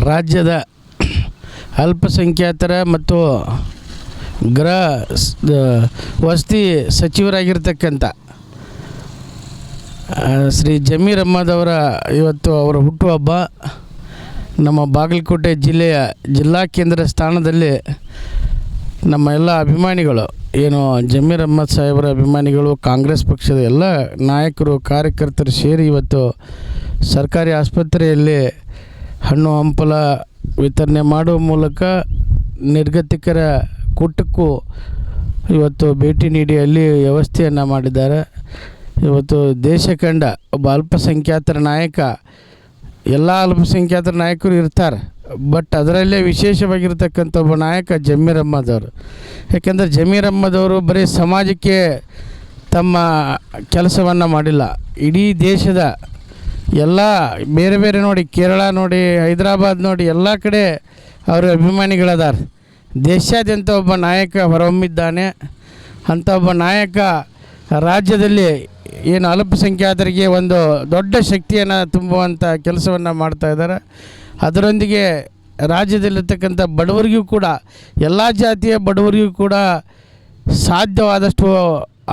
ರಾಜ್ಯದ ಅಲ್ಪಸಂಖ್ಯಾತರ ಮತ್ತು ವಸತಿ ಸಚಿವರಾಗಿರ್ತಕ್ಕಂಥ ಶ್ರೀ ಜಮೀರ್ ಅಹ್ಮದ್ ಅವರ ಇವತ್ತು ಅವರ ಹುಟ್ಟುಹಬ್ಬ ನಮ್ಮ ಬಾಗಲಕೋಟೆ ಜಿಲ್ಲೆಯ ಜಿಲ್ಲಾ ಕೇಂದ್ರ ಸ್ಥಾನದಲ್ಲಿ ನಮ್ಮ ಎಲ್ಲ ಅಭಿಮಾನಿಗಳು ಏನು ಜಮೀರ್ ಅಹ್ಮದ್ ಸಾಹೇಬರ ಅಭಿಮಾನಿಗಳು, ಕಾಂಗ್ರೆಸ್ ಪಕ್ಷದ ಎಲ್ಲ ನಾಯಕರು ಕಾರ್ಯಕರ್ತರು ಸೇರಿ ಇವತ್ತು ಸರ್ಕಾರಿ ಆಸ್ಪತ್ರೆಯಲ್ಲಿ ಹಣ್ಣು ಹಂಪಲ ವಿತರಣೆ ಮಾಡುವ ಮೂಲಕ ನಿರ್ಗತಿಕರ ಕೂಟಕ್ಕೂ ಇವತ್ತು ಭೇಟಿ ನೀಡಿ ಅಲ್ಲಿ ವ್ಯವಸ್ಥೆಯನ್ನು ಮಾಡಿದ್ದಾರೆ. ಇವತ್ತು ದೇಶ ಕಂಡ ಒಬ್ಬ ಅಲ್ಪಸಂಖ್ಯಾತರ ನಾಯಕ, ಎಲ್ಲ ಅಲ್ಪಸಂಖ್ಯಾತರ ನಾಯಕರು ಇರ್ತಾರೆ, ಬಟ್ ಅದರಲ್ಲೇ ವಿಶೇಷವಾಗಿರ್ತಕ್ಕಂಥ ಒಬ್ಬ ನಾಯಕ ಜಮೀರ್ ಅಹ್ಮದ್ ಅವರು. ಯಾಕೆಂದರೆ ಜಮೀರ್ ಅಹ್ಮದ್ ಅವರು ಬರೀ ಸಮಾಜಕ್ಕೆ ತಮ್ಮ ಕೆಲಸವನ್ನು ಮಾಡಿಲ್ಲ, ಇಡೀ ದೇಶದ ಎಲ್ಲ ಬೇರೆ ಬೇರೆ ನೋಡಿ, ಕೇರಳ ನೋಡಿ, ಹೈದರಾಬಾದ್ ನೋಡಿ, ಎಲ್ಲ ಕಡೆ ಅವರ ಅಭಿಮಾನಿಗಳದಾರ. ದೇಶಾದ್ಯಂತ ಒಬ್ಬ ನಾಯಕ ಹೊರಹೊಮ್ಮಿದ್ದಾನೆ. ಅಂಥ ಒಬ್ಬ ನಾಯಕ ರಾಜ್ಯದಲ್ಲಿ ಏನು ಅಲ್ಪಸಂಖ್ಯಾತರಿಗೆ ಒಂದು ದೊಡ್ಡ ಶಕ್ತಿಯನ್ನು ತುಂಬುವಂಥ ಕೆಲಸವನ್ನು ಮಾಡ್ತಾಯಿದ್ದಾರೆ. ಅದರೊಂದಿಗೆ ರಾಜ್ಯದಲ್ಲಿರ್ತಕ್ಕಂಥ ಬಡವರಿಗೂ ಕೂಡ, ಎಲ್ಲ ಜಾತಿಯ ಬಡವರಿಗೂ ಕೂಡ ಸಾಧ್ಯವಾದಷ್ಟು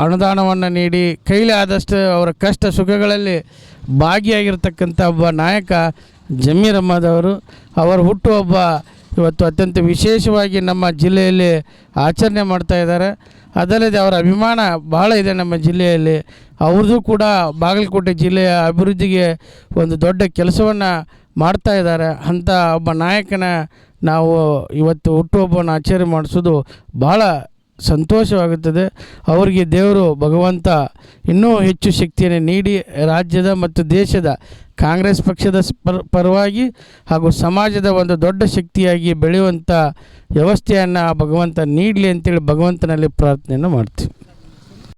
ಅನುದಾನವನ್ನು ನೀಡಿ ಕೈಲಿ ಆದಷ್ಟು ಅವರ ಕಷ್ಟ ಸುಖಗಳಲ್ಲಿ ಭಾಗಿಯಾಗಿರ್ತಕ್ಕಂಥ ಒಬ್ಬ ನಾಯಕ ಜಮೀರ್ ಅಹ್ಮದ್ ಅವರು. ಅವರ ಹುಟ್ಟುಹಬ್ಬ ಇವತ್ತು ಅತ್ಯಂತ ವಿಶೇಷವಾಗಿ ನಮ್ಮ ಜಿಲ್ಲೆಯಲ್ಲಿ ಆಚರಣೆ ಮಾಡ್ತಾಯಿದ್ದಾರೆ. ಅದಲ್ಲದೆ ಅವರ ಅಭಿಮಾನ ಭಾಳ ಇದೆ ನಮ್ಮ ಜಿಲ್ಲೆಯಲ್ಲಿ. ಅವ್ರದ್ದು ಕೂಡ ಬಾಗಲಕೋಟೆ ಜಿಲ್ಲೆಯ ಅಭಿವೃದ್ಧಿಗೆ ಒಂದು ದೊಡ್ಡ ಕೆಲಸವನ್ನು ಮಾಡ್ತಾಯಿದ್ದಾರೆ. ಅಂಥ ಒಬ್ಬ ನಾಯಕನ ನಾವು ಇವತ್ತು ಹುಟ್ಟುಹಬ್ಬವನ್ನು ಆಚರಣೆ ಮಾಡಿಸೋದು ಭಾಳ ಸಂತೋಷವಾಗುತ್ತದೆ. ಅವರಿಗೆ ದೇವರು ಭಗವಂತ ಇನ್ನೂ ಹೆಚ್ಚು ಶಕ್ತಿಯನ್ನು ನೀಡಿ ರಾಜ್ಯದ ಮತ್ತು ದೇಶದ ಕಾಂಗ್ರೆಸ್ ಪಕ್ಷದ ಪರವಾಗಿ ಹಾಗೂ ಸಮಾಜದ ಒಂದು ದೊಡ್ಡ ಶಕ್ತಿಯಾಗಿ ಬೆಳೆಯುವಂಥ ವ್ಯವಸ್ಥೆಯನ್ನು ಭಗವಂತ ನೀಡಲಿ ಅಂತೇಳಿ ಭಗವಂತನಲ್ಲಿ ಪ್ರಾರ್ಥನೆಯನ್ನು ಮಾಡ್ತೀವಿ.